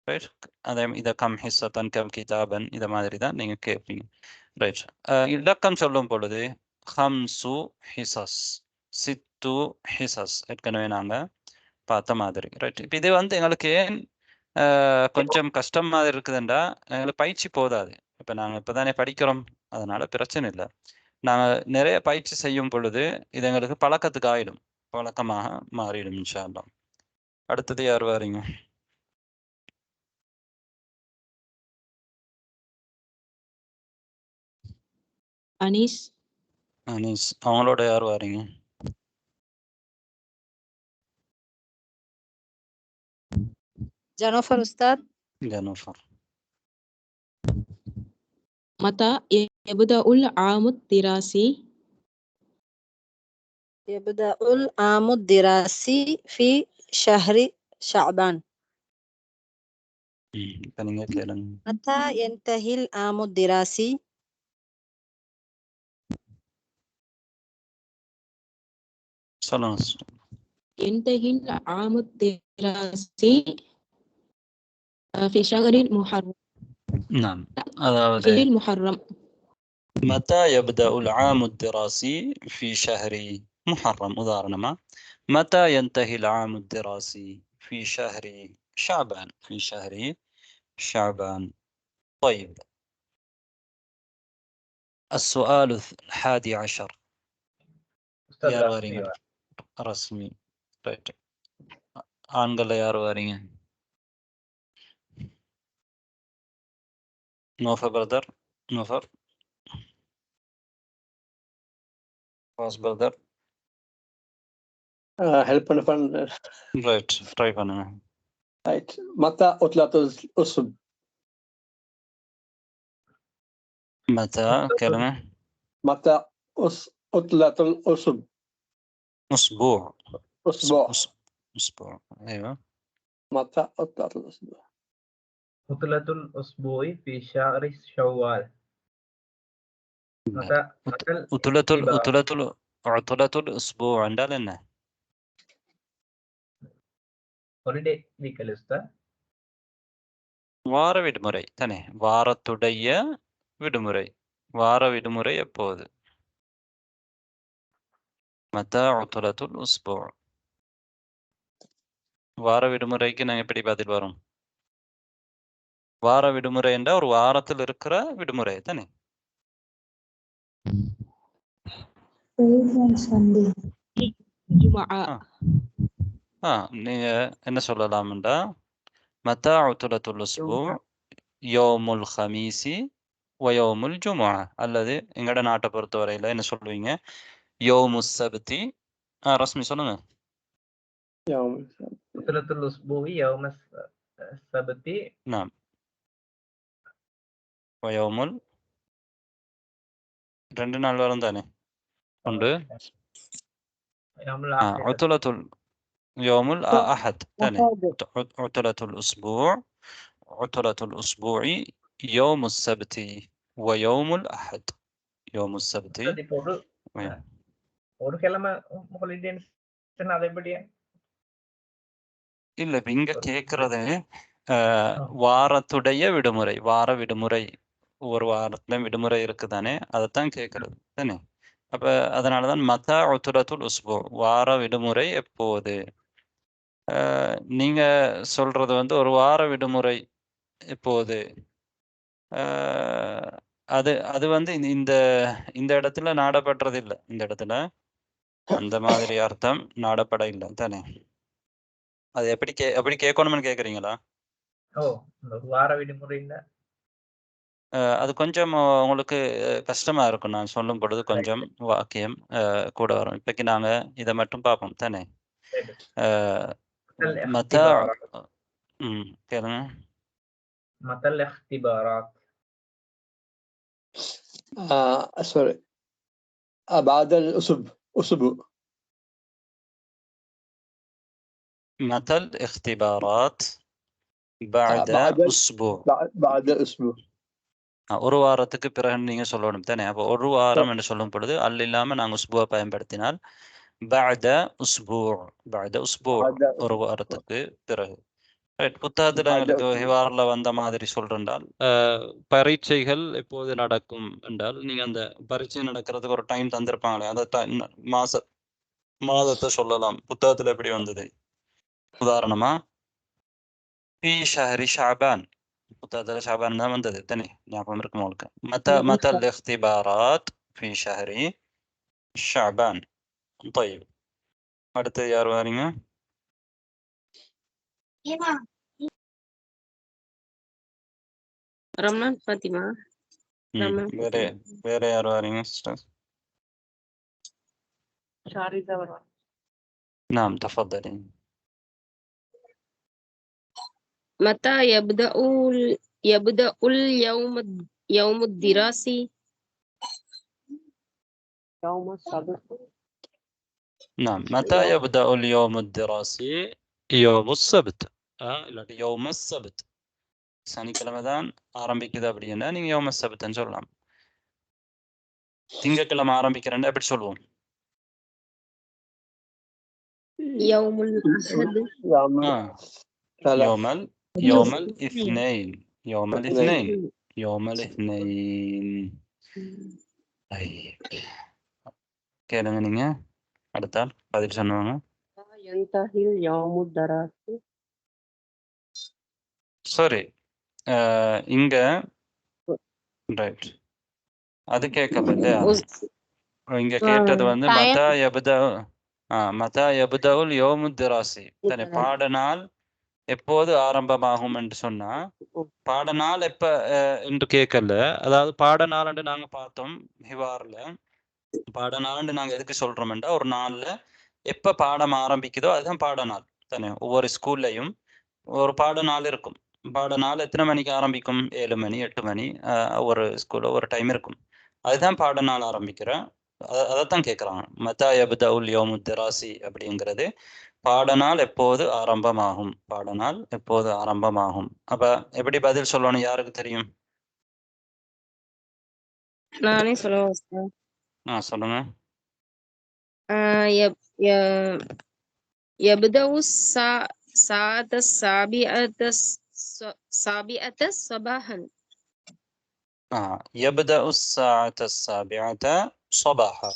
ரைட், அதே இதை கம் ஹிஸ்ஸத்தன் கம் கிதாபன் இதை மாதிரி தான் நீங்கள் கேட்பீங்க. ரைட், இலக்கம் சொல்லும் பொழுது ஹம்சு ஹிசஸ், சித்து ஹிசஸ் ஏற்கனவே நாங்கள் பார்த்த மாதிரி. ரைட், இப்போ இது வந்து எங்களுக்கு ஏன் கொஞ்சம் கஷ்டம் மாதிரி இருக்குதுண்டா, எங்களுக்கு பயிற்சி போதாது. இப்போ நாங்கள் இப்போ தானே படிக்கிறோம், அதனால பிரச்சனை இல்லை. நாங்கள் நிறைய பயிற்சி செய்யும் பொழுது இது எங்களுக்கு பழக்கத்துக்கு ஆயிடும், பழக்கமாக மாறிடும் இன்ஷா அல்லாஹ். அடுத்தது யார் வாரீங்க? அனீஸ். அனீஸ், அவங்களோட யார் வாரீங்க? ஜனோஃபர் உஸ்தாத். ஜனோஃபர். متى يبدأ العام الدراسي؟ يبدأ العام الدراسي في شهر شعبان. இப்போ நீங்கள் கேளுங்க. متى ينتهي العام الدراسي؟ சொல்லுங்க. ينتهي العام الدراسي في شهر المحرم. نعم، அதாவது في المحرم. متى يبدأ العام الدراسي في شهر محرم. உதாரணமா متى ينتهي العام الدراسي في شهر شعبان. في شهر شعبان. طيب، السؤال 11 யார் வாரீங்க? ரஸ்மி. ரைட், ஆண்கள் யார் வாரீங்க? நோஃபர் பிரதர். நோஃபர். ஃபாஸ் பிரதர். ஹெல்ப் பண்ண. ரைட், ட்ரை பண்ணுங்க. ரைட், மத்தா உத்லாத்துல் உஸ்பு. மத்தா கேளுங்க. மத்தா உத்லாத்துல் உஸ்பு. أسبوع. أسبوع. أسبوع، أيوة. متى عطلة الأسبوع؟ عطلة الأسبوع في شهر شوال. متى عطلة الأسبوع عندنا لنا holiday weekend ustad. வார விடுமுறை தானே, வாரத்துடைய விடுமுறை. வார விடுமுறை எப்போது? متى عطلة الأسبوع. வார விடுமுறைக்கு நாங்கள் எப்படி பதில் வரும்? வார விடுமுறை என்ற ஒரு வாரத்தில் இருக்கிற விடுமுறை தானே. நீங்க என்ன சொல்லலாம்டா, متى عطلة الأسبوع يوم الخميس ويوم الجمعة. அல்லது எங்கட நாட்டை பொறுத்தவரையில என்ன சொல்லுவீங்க? يوم السبت. ரஸ்மி சொல்லுங்க. عطلة الأسبوع يوم السبت. نعم. ويوم ரெண்டு நாள் வரும் தானே. உண்டு. عطلة يوم الأحد ثاني. عطلة الأسبوع يوم السبت ويوم الأحد. يوم السبت. ஒரு கிழமை ஹாலிடே அது எப்படியா? இல்ல, இங்க கேக்குறது வாரத்துடைய விடுமுறை. வார விடுமுறை, ஒரு வாரத்துல விடுமுறை இருக்குதானே, அதைத்தான் கேக்குறது தானே. அப்ப அதனாலதான் மத்தா உத்துலத்துல் உஸ்பு, வார விடுமுறை எப்போது. நீங்க சொல்றது வந்து ஒரு வார விடுமுறை எப்போது, அது அது வந்து இந்த இந்த இடத்துல நாடப்படுறது இல்லை. இந்த இடத்துல அந்த மாதிரி அர்த்தம் நாடப்பட இல்லை தானே. அது எப்படி கேட்கணும்னு கேக்குறீங்களா? வார விடுமுறை அது கொஞ்சம் உங்களுக்கு கஷ்டமா இருக்கும். நான் சொல்லும் பொழுது கொஞ்சம் வாக்கியம் கூட வரும். இப்போக்கி நாங்க இதை மட்டும் பார்ப்போம் தானே. மத்தா கேளுங்க. மத்தல் இஹ்திபாராத். سوري، بعد الأسبوع. متى الاختبارات بعد أسبوع. بعد أسبوع. ஒரு வாரத்துக்கு பிறகு நீங்க சொல்லணும் தானே. அப்போ ஒரு வாரம் என்று சொல்லும் பொழுது அல் இல்லாம நாங்க உஸ்புவ பயன்படுத்தினால் பஅத உஸ்பூ ஒரு வாரத்துக்கு பிறகு. ரைட். புத்தகத்துல எங்களுக்கு ஹிவார்ல வந்த மாதிரி சொல்றால் பரீட்சைகள் எப்போது நடக்கும் என்றால் நீங்க அந்த பரீட்சை நடக்கிறதுக்கு ஒரு டைம் தந்திருப்பாங்களே அந்த மாதத்தை சொல்லலாம். புத்தகத்துல எப்படி வந்தது? உதாரணமா في شهر شعبان. புத்தகத்துல ஷாபான் தான் வந்தது தானே, ஞாபகம் இருக்கும் உங்களுக்கு. متى الاختبارات في شهر شعبان. طيب அடுத்து யார் வரீங்க? ரம்லான் ஃபாத்திமா. வேற யார் வரீங்க சிஸ்டர்? ஷாரிதா வருவாங்க. نعم تفضلي. متى يبدأ اليوم الدراسي؟ يوم السبت. نعم متى يبدأ اليوم الدراسي؟ يوم السبت. இல்லாட்டி يوم السبت. சனிக்கிழமை தான் ஆரம்பிக்குது அப்படின்னா நீங்க யோம சபத்துன்னு சொல்லலாம். திங்கக்கிழமை ஆரம்பிக்கிறேன்னா எப்படி சொல்லுவோம்? يوم الأحد. يوم الاثنين. يوم الاثنين. يوم الاثنين. கேளுங்க நீங்க. அடுத்தால் பதில் சொன்னவங்க. ينتهي اليوم الدراسي. சரி, இங்க ரைட் அது கேட்கல இல்லையா? இங்க கேட்டது வந்து மதா யபுதவுல் யௌமு திராசி தானே. பாடநாள் எப்போது ஆரம்பமாகும் என்று சொன்னா பாடநாள் எப்ப என்று கேட்கல. அதாவது பாடநாள் என்று நாங்க பார்த்தோம் ஹிவார்ல. பாடநாள் நாங்க எதுக்கு சொல்றோம்டா, ஒரு நாள்ல எப்ப பாடம் ஆரம்பிக்குதோ அதுதான் பாடநாள் தானே. ஒவ்வொரு ஸ்கூல்லையும் ஒரு பாடநாள் இருக்கும். பாடநாள் எத்தனை மணிக்கு ஆரம்பிக்கும்? 7 மணி 8 மணி ஒரு ஸ்கூல்ல ஒரு டைம் இருக்கும். அதுதான் பாடநாள் ஆரம்பிக்கிற. அதைத்தான் கேட்குறாங்க. மதா யபுதவுல் யௌமு திராசி அப்படிங்கிறது பாடநாள் எப்போது ஆரம்பமாகும். பாடநாள் எப்போது ஆரம்பமாகும். அப்ப எப்படி பதில் சொல்லணும்? யாருக்கு தெரியும்? நானே சொல்லுவேன். சொல்லுங்க. يبدأ الساعة السابعة صباحا. يبدأ الساعة السابعة صباحا.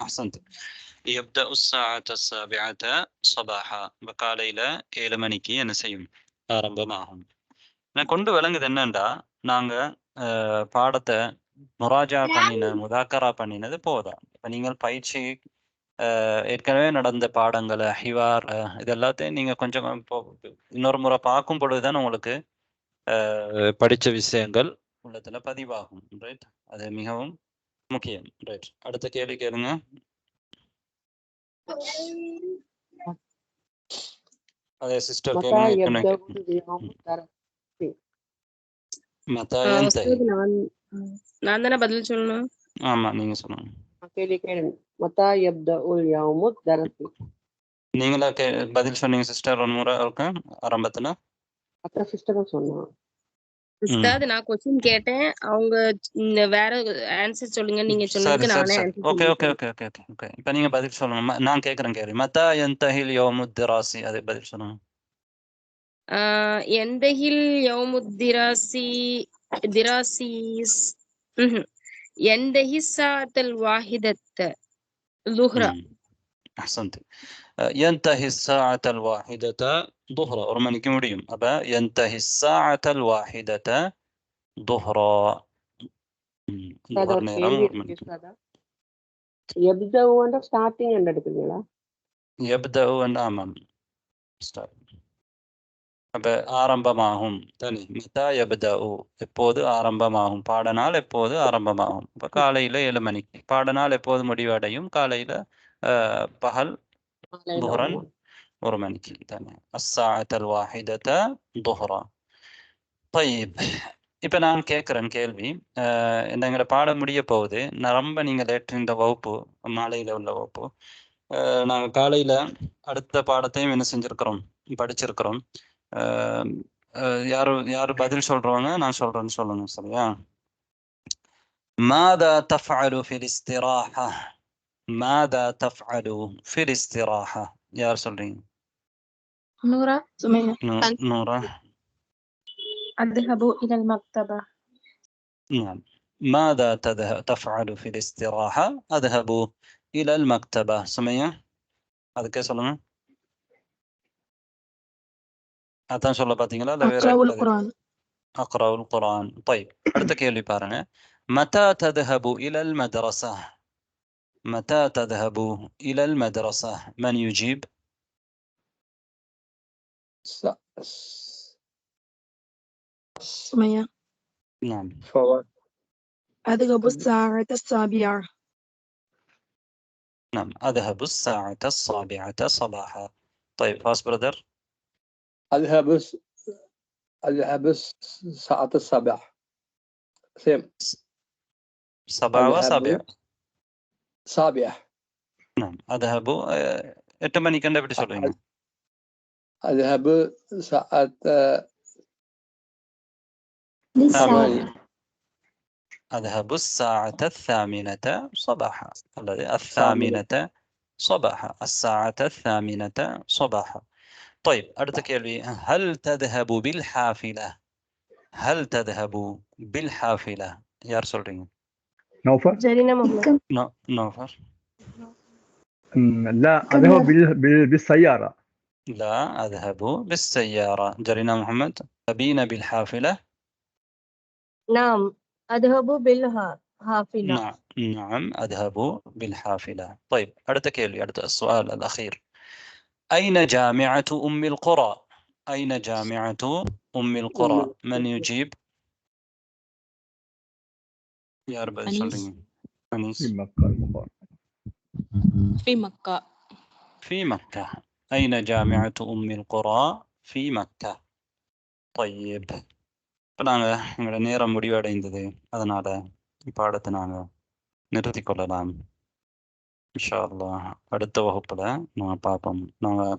أحسنت. يبدأ الساعة السابعة صباحا. காலையில 7 மணிக்கு என்ன செய்யும்? ஆரம்பமாகும். நான் கொண்டு விளங்குது என்னண்டா, நாங்க பாடத்தை முராஜா முதாக்கரா பண்ணினது போதா. இப்ப நீங்கள் பயிற்சி ஏற்கனவே நடந்த பாடங்களை ஹிவார் இது எல்லாத்தையும் நீங்க கொஞ்சம் இன்னொரு முறை பார்க்கும் பொழுதுதான் உங்களுக்கு படிச்ச விஷயங்கள் உள்ளத்துல பதிவாகும். ரைட், அது மிகவும் முக்கியம். ரைட், அடுத்த கேள்வி கேளுங்க. அதே சிஸ்டர் கேளுங்க. நான் தானே பதில் சொல்லணும்? ஆமா, நீங்க சொல்லணும். நீங்களா பதில் சொன்னீங்க சிஸ்டர் ஒரு முறை இருக்கு ஆரம்பத்துல. சிஸ்டர் நான் क्वेश्चन கேட்டேன், அவங்க வேற ஆன்சர் சொல்லுங்க. நீங்க சொன்னதுக்கு நானே answer. Okay okay okay okay okay. இப்போ நீங்க பதில் சொல்லணும். நான் கேக்குறேன் கேள்வி. மதா யன்தஹில் யௌமு திராசி, அது பதில் சொல்லணும். யன்தஹில் யௌமு திராசி யன்தஹி ஸாஅத்துல் வாஹிதத்த ظهرا. அஹ்சன்த். யன்தஹி ஸாஅத்துல் வாஹிதத்த ظهرا ஒரு மணிக்கு முடியும். அப்ப யன்தஹி ஸாஅத்துல் வாஹிதத்த ظهرا. நேரம் ஒரு மணிக்கு. யப்தஉ என்ற ஸ்டார்டிங் என்ற எடுக்கிறீங்களா? யப்தஉ ஆமாம், ஸ்டார்ட். அப்ப ஆரம்பமாகும் தனி. மதா யப்தஉ எப்போது ஆரம்பமாகும். பாடநாள் எப்போது ஆரம்பமாகும். இப்ப காலையில 7 மணிக்கு. பாடநாள் எப்போது முடிவடையும்? காலையில பகல் ظهرன் 1 மணிக்கு தானே. அஸ்ஸாஅத்துல் வாஹிதத ظهرا. طيب, இப்ப நான் கேட்கிறேன் கேள்வி. எங்களோட பாடம் முடிய போகுது. ரொம்ப நீங்க லேட் இந்த வகுப்பு, மாலையில உள்ள வகுப்பு. நாங்க காலையில அடுத்த பாடத்தையும் என்ன செஞ்சிருக்கிறோம், படிச்சிருக்கிறோம். யாரு பதில் சொல்றவங்க நான் சொல்றேன்னு சொல்லுங்க சரியா. ماذا تفعل في الاستراحة؟ ماذا تفعل في الاستراحة؟ யார் சொல்றீங்க؟ نورة. سمية. نورة. أذهب إلى المكتبة. نعم. ماذا تفعل في الاستراحة؟ أذهب إلى المكتبة. سمية அதுக்கே சொல்லுங்க. அதான் சொல்ல பாத்தீங்களா இல்ல வேற أقرأ القرآن. أقرأ القرآن. طيب அடுத்த கேள்வி பாருங்க. متى تذهب إلى المدرسة؟ متى تذهب إلى المدرسة؟ من يجيب؟ سمية. نعم. فوات. أذهب الساعة 7. نعم أذهب الساعة 7 صباحا. طيب فاس برادر. أذهب الساعة 7. سيم 7 و7. 7. نعم أذهب 8 மணிக்கு எப்படி சொல்றீங்க? أذهب ساعة 8. أذهب الساعة 8 صباحا. الذي 8 صباحا. الساعة 8 صباحا. طيب அடுத்த கேள்வி. هل تذهب بالحافلة؟ هل تذهب بالحافلة؟ யார் சொல்றீங்க؟ نوفر. جرينا محمد. نوفر. لا أذهب بالسيارة. لا أذهب بالسيارة. جرينا محمد. تذهبين بالحافلة؟ نعم أذهب بالحافلة. نعم أذهب بالحافلة. طيب அடுத்த கேள்வி. அடுத்த السؤال الأخير. أين جامعة أم القرى؟ أين جامعة أم القرى؟ من يجيب؟ يا رب أنيس. أنيس. في مكة المباركة. في مكة. في مكة. أين جامعة أم القرى؟ في مكة. طيب இப்போ நாங்கள் எங்களோட நேரம் முடிவடைந்தது. அதனால் பாடத்தை நாங்கள் நிறுத்திக் கொள்ளலாம். இன்ஷா அல்லாஹ் அடுத்த வகுப்பில் நாங்கள் பார்ப்போம். நாங்கள்